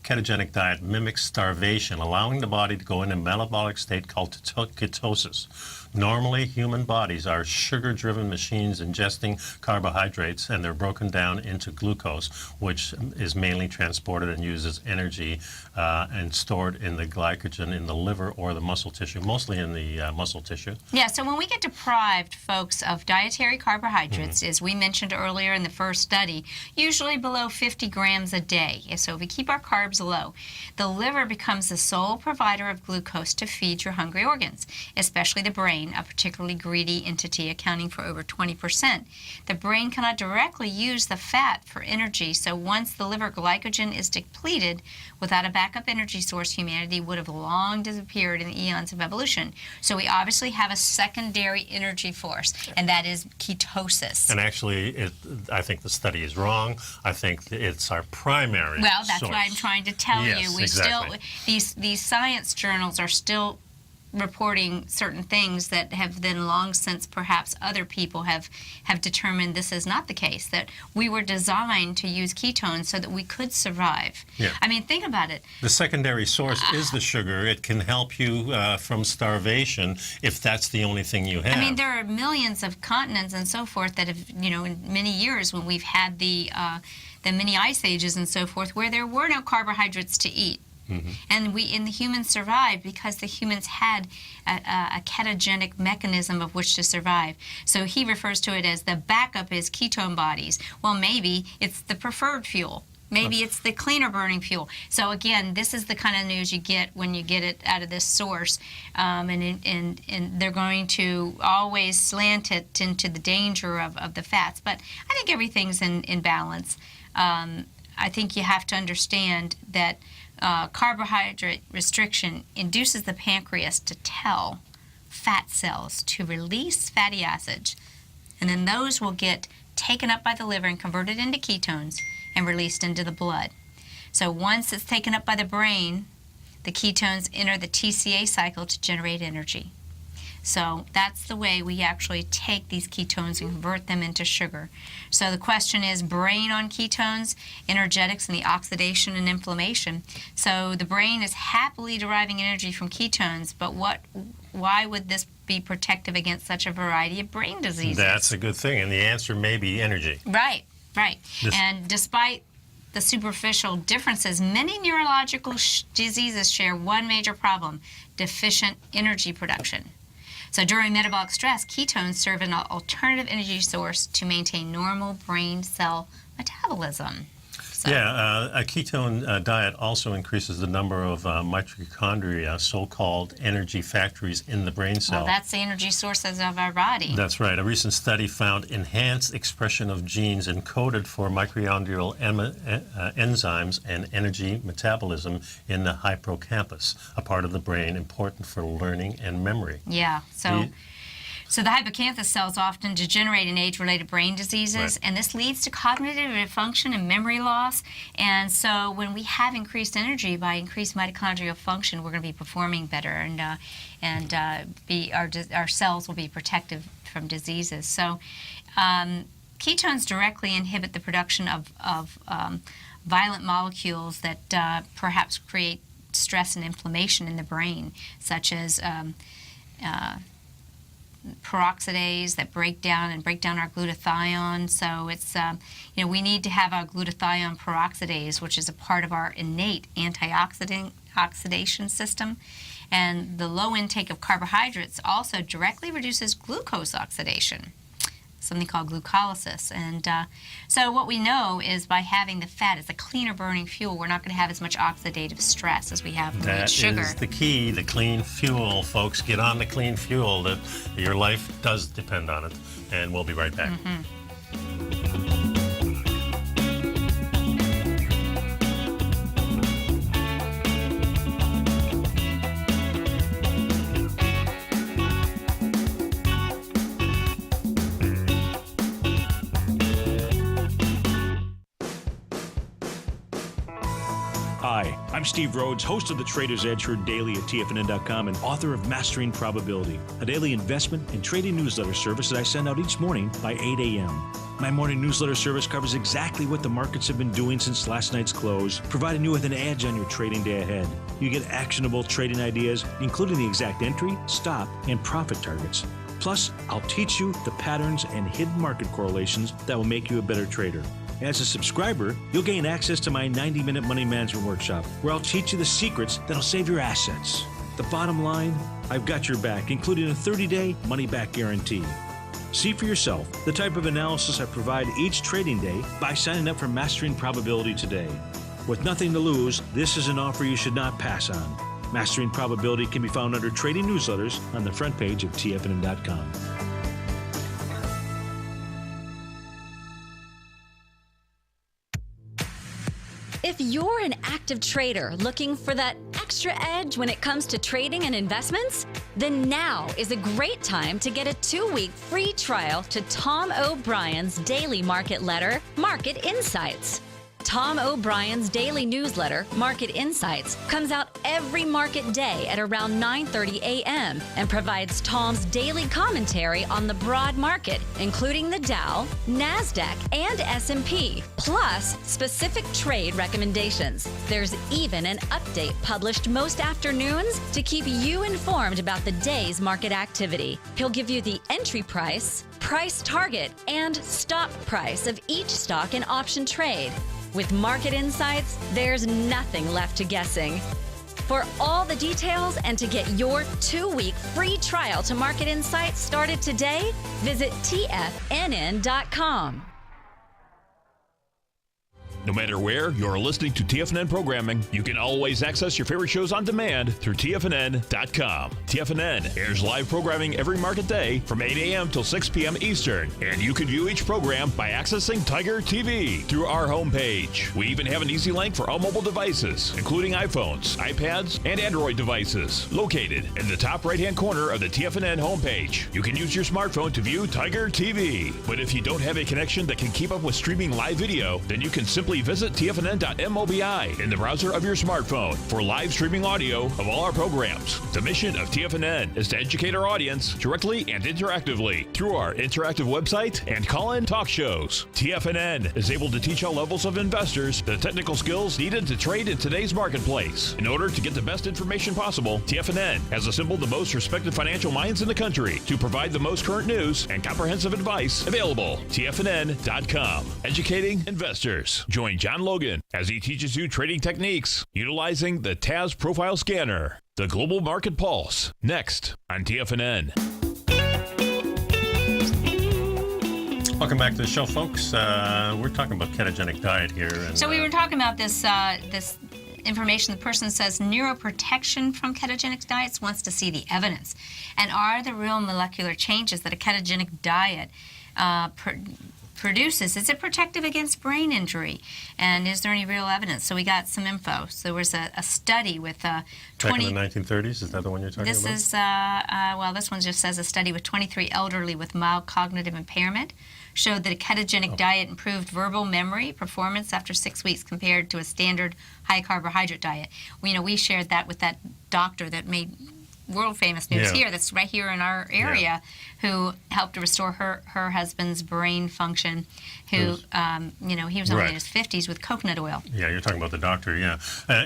ketogenic diet mimics starvation, allowing the body to go in a metabolic state called ketosis. Normally, human bodies are sugar-driven machines ingesting carbohydrates, and they're broken down into glucose, which is mainly transported and used as energy and stored in the glycogen in the liver or the muscle tissue, mostly in the muscle tissue. Yeah, so when we get deprived, folks, of dietary carbohydrates, as we mentioned earlier in the first study, usually below 50 grams a day. So if we keep our carbs low, the liver becomes the sole provider of glucose to feed your hungry organs, especially the brain, a particularly greedy entity accounting for over 20%. The brain cannot directly use the fat for energy, so once the liver glycogen is depleted, without a backup energy source, humanity would have long disappeared in the eons of evolution. So we obviously have a secondary energy force, and that is ketosis. And actually, I think the study is wrong. I think it's our primary Well, that's source. what I'm trying to tell you. Yes, We exactly. these science journals are still reporting certain things that have then long since perhaps other people have determined this is not the case, that we were designed to use ketones so that we could survive. Yeah. I mean, think about it. The secondary source is the sugar. It can help you from starvation if that's the only thing you have. I mean, there are millions of continents and so forth that have, in many years when we've had the many ice ages and so forth, where there were no carbohydrates to eat. Mm-hmm. And the humans survived because the humans had a ketogenic mechanism of which to survive. So he refers to it as the backup is ketone bodies. Well, maybe it's the preferred fuel. Maybe it's the cleaner burning fuel. So again, this is the kind of news you get when you get it out of this source, and they're going to always slant it into the danger of the fats. But I think everything's in balance. I think you have to understand that carbohydrate restriction induces the pancreas to tell fat cells to release fatty acids, and then those will get taken up by the liver and converted into ketones and released into the blood. So once it's taken up by the brain, the ketones enter the TCA cycle to generate energy. So that's the way we actually take these ketones and convert them into sugar. So the question is, brain on ketones, energetics, and the oxidation and inflammation. So the brain is happily deriving energy from ketones, but why would this be protective against such a variety of brain diseases? That's a good thing, and the answer may be energy. Right. And despite the superficial differences, many neurological diseases share one major problem: deficient energy production. So during metabolic stress, ketones serve as an alternative energy source to maintain normal brain cell metabolism. So. Yeah, a ketone diet also increases the number of mitochondria, so-called energy factories in the brain cell. Well, that's the energy sources of our body. That's right. A recent study found enhanced expression of genes encoded for mitochondrial enzymes and energy metabolism in the hippocampus, a part of the brain important for learning and memory. Yeah, So the hippocampus cells often degenerate in age-related brain diseases, and this leads to cognitive dysfunction and memory loss. And so when we have increased energy by increased mitochondrial function, we're going to be performing better, and our cells will be protected from diseases. So ketones directly inhibit the production of violent molecules that perhaps create stress and inflammation in the brain, such as peroxidase that break down our glutathione. So it's we need to have our glutathione peroxidase, which is a part of our innate oxidation system. And the low intake of carbohydrates also directly reduces glucose oxidation. something called glucolysis. And so what we know is by having the fat as a cleaner burning fuel, we're not going to have as much oxidative stress as we have with sugar. That is the key, the clean fuel, folks. Get on the clean fuel. That your life does depend on it. And we'll be right back. Hi, I'm Steve Rhodes, host of the Trader's Edge, heard daily at TFNN.com and author of Mastering Probability, a daily investment and trading newsletter service that I send out each morning by 8 a.m. My morning newsletter service covers exactly what the markets have been doing since last night's close, providing you with an edge on your trading day ahead. You get actionable trading ideas, including the exact entry, stop, and profit targets. Plus, I'll teach you the patterns and hidden market correlations that will make you a better trader. As a subscriber, you'll gain access to my 90-minute money management workshop, where I'll teach you the secrets that'll save your assets. The bottom line, I've got your back, including a 30-day money-back guarantee. See for yourself the type of analysis I provide each trading day by signing up for Mastering Probability today. With nothing to lose, this is an offer you should not pass on. Mastering Probability can be found under Trading Newsletters on the front page of TFNN.com. If you're an active trader looking for that extra edge when it comes to trading and investments, then now is a great time to get a 2-week free trial to Tom O'Brien's daily market letter, Market Insights. Tom O'Brien's daily newsletter, Market Insights, comes out every market day at around 9:30 a.m. and provides Tom's daily commentary on the broad market, including the Dow, NASDAQ, and S&P, plus specific trade recommendations. There's even an update published most afternoons to keep you informed about the day's market activity. He'll give you the entry price, price target, and stop price of each stock and option trade. With Market Insights, there's nothing left to guessing. For all the details and to get your 2-week free trial to Market Insights started today, visit TFNN.com. No matter where you're listening to TFNN programming, you can always access your favorite shows on demand through TFNN.com. TFNN airs live programming every market day from 8 a.m. till 6 p.m. Eastern, and you can view each program by accessing Tiger TV through our homepage. We even have an easy link for all mobile devices, including iPhones, iPads, and Android devices, located in the top right-hand corner of the TFNN homepage. You can use your smartphone to view Tiger TV, but if you don't have a connection that can keep up with streaming live video, then you can simply visit TFNN.mobi in the browser of your smartphone for live streaming audio of all our programs. The mission of TFNN is to educate our audience directly and interactively through our interactive website and call-in talk shows. TFNN is able to teach all levels of investors the technical skills needed to trade in today's marketplace. In order to get the best information possible, TFNN has assembled the most respected financial minds in the country to provide the most current news and comprehensive advice available. TFNN.com, educating investors. Join John Logan as he teaches you trading techniques utilizing the TAS Profile Scanner. The Global Market Pulse, next on TFNN. Welcome back to the show, folks. We're talking about ketogenic diet here. And, So we were talking about this this information. The person says neuroprotection from ketogenic diets, wants to see the evidence. And are the real molecular changes that a ketogenic diet produces, is it protective against brain injury? And is there any real evidence? So we got some info. So there was a study with 20... Back in the 1930s, is that the one you're talking this about? This is, well, this one just says a study with 23 elderly with mild cognitive impairment showed that a ketogenic diet improved verbal memory performance after 6 weeks compared to a standard high-carbohydrate diet. We shared that with that doctor that made world-famous news here, that's right here in our area, who helped to restore her husband's brain function, who, he was only in his 50s with coconut oil. Yeah, you're talking about the doctor, yeah.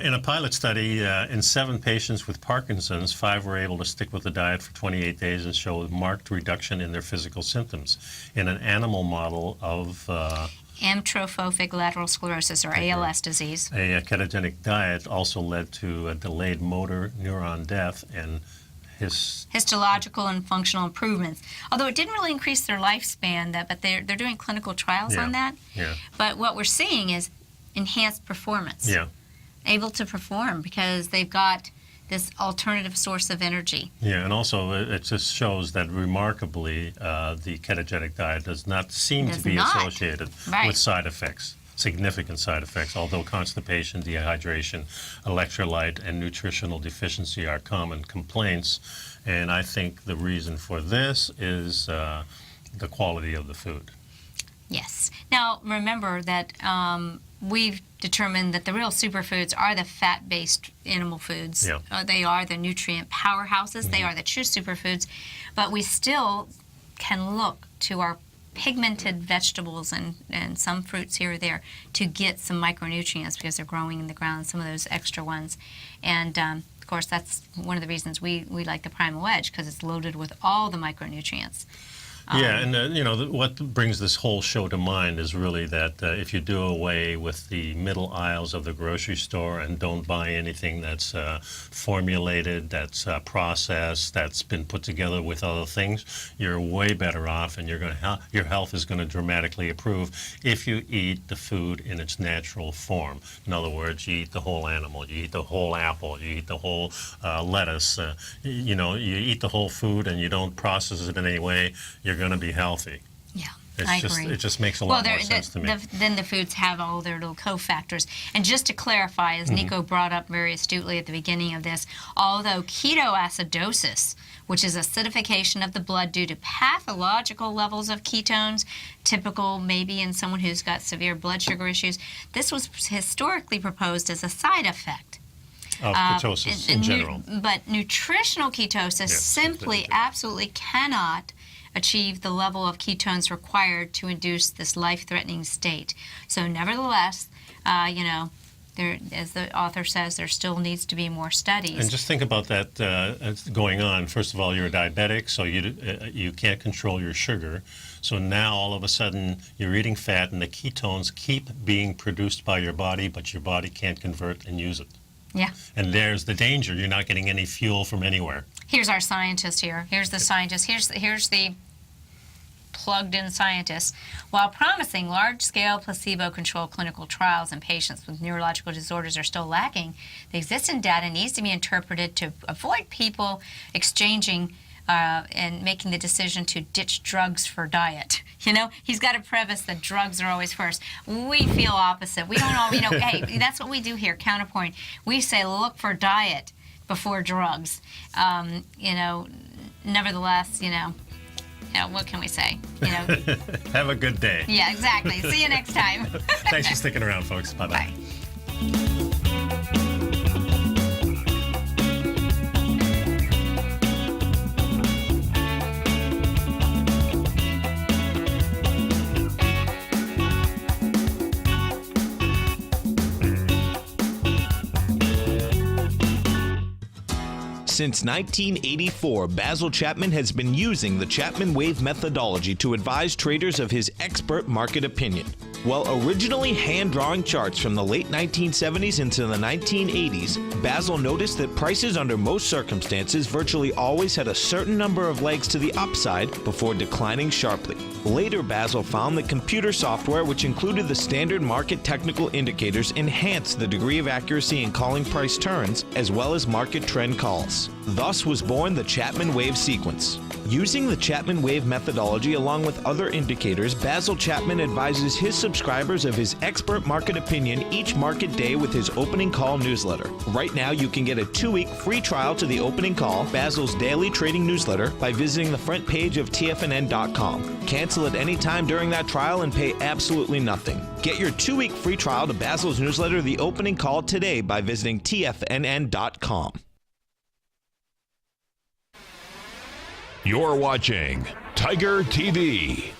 In a pilot study, in 7 patients with Parkinson's, 5 were able to stick with the diet for 28 days and show a marked reduction in their physical symptoms. In an animal model of... Amyotrophic lateral sclerosis, or ALS disease. A ketogenic diet also led to a delayed motor neuron death and histological and functional improvements. Although it didn't really increase their lifespan, but they're doing clinical trials on that. Yeah. But what we're seeing is enhanced performance. Yeah. Able to perform because they've got this alternative source of energy. Yeah, and also it just shows that remarkably the ketogenic diet does not seem to be associated with side effects. Significant side effects, although constipation, dehydration, electrolyte, and nutritional deficiency are common complaints. And I think the reason for this is the quality of the food. Yes. Now, remember that we've determined that the real superfoods are the fat-based animal foods. Yeah. They are the nutrient powerhouses. They are the true superfoods. But we still can look to our pigmented vegetables and some fruits here or there to get some micronutrients because they're growing in the ground, some of those extra ones. And of course, that's one of the reasons we like the Primal Wedge, because it's loaded with all the micronutrients. Yeah, and what brings this whole show to mind is really that if you do away with the middle aisles of the grocery store and don't buy anything that's formulated, that's processed, that's been put together with other things, you're way better off, and your health is going to dramatically improve if you eat the food in its natural form. In other words, you eat the whole animal, you eat the whole apple, you eat the whole lettuce. You eat the whole food and you don't process it in any way, you're going to be healthy. Yeah, I agree. It just makes a lot more sense to me. Then the foods have all their little cofactors. And just to clarify, as Nico brought up very astutely at the beginning of this, although ketoacidosis, which is acidification of the blood due to pathological levels of ketones, typical maybe in someone who's got severe blood sugar issues, this was historically proposed as a side effect of ketosis in general. But nutritional ketosis simply, absolutely cannot achieve the level of ketones required to induce this life-threatening state. So nevertheless, there, as the author says, there still needs to be more studies. And just think about that going on. First of all, you're a diabetic, so you can't control your sugar. So now all of a sudden you're eating fat and the ketones keep being produced by your body, but your body can't convert and use it. Yeah. And there's the danger. You're not getting any fuel from anywhere. Here's our scientist here. Here's the scientist. Here's the plugged-in scientist. While promising large-scale placebo-controlled clinical trials in patients with neurological disorders are still lacking, the existing data needs to be interpreted to avoid people exchanging and making the decision to ditch drugs for diet. He's got to preface that drugs are always first. We feel opposite. We don't all, hey, that's what we do here, Counterpoint. We say look for diet before drugs. Nevertheless, what can we say? Have a good day. Yeah, exactly. See you next time. Thanks for sticking around, folks. Bye-bye. Bye. Since 1984, Basil Chapman has been using the Chapman Wave methodology to advise traders of his expert market opinion. While originally hand-drawing charts from the late 1970s into the 1980s, Basil noticed that prices under most circumstances virtually always had a certain number of legs to the upside before declining sharply. Later, Basil found that computer software, which included the standard market technical indicators, enhanced the degree of accuracy in calling price turns, as well as market trend calls. Thus was born the Chapman Wave sequence. Using the Chapman Wave methodology along with other indicators, Basil Chapman advises his subscribers of his expert market opinion each market day with his opening call newsletter. Right now, you can get a 2-week free trial to the opening call, Basil's daily trading newsletter, by visiting the front page of TFNN.com. Cancel at any time during that trial and pay absolutely nothing. Get your 2-week free trial to Basil's newsletter, The Opening Call, today by visiting TFNN.com. You're watching Tiger TV.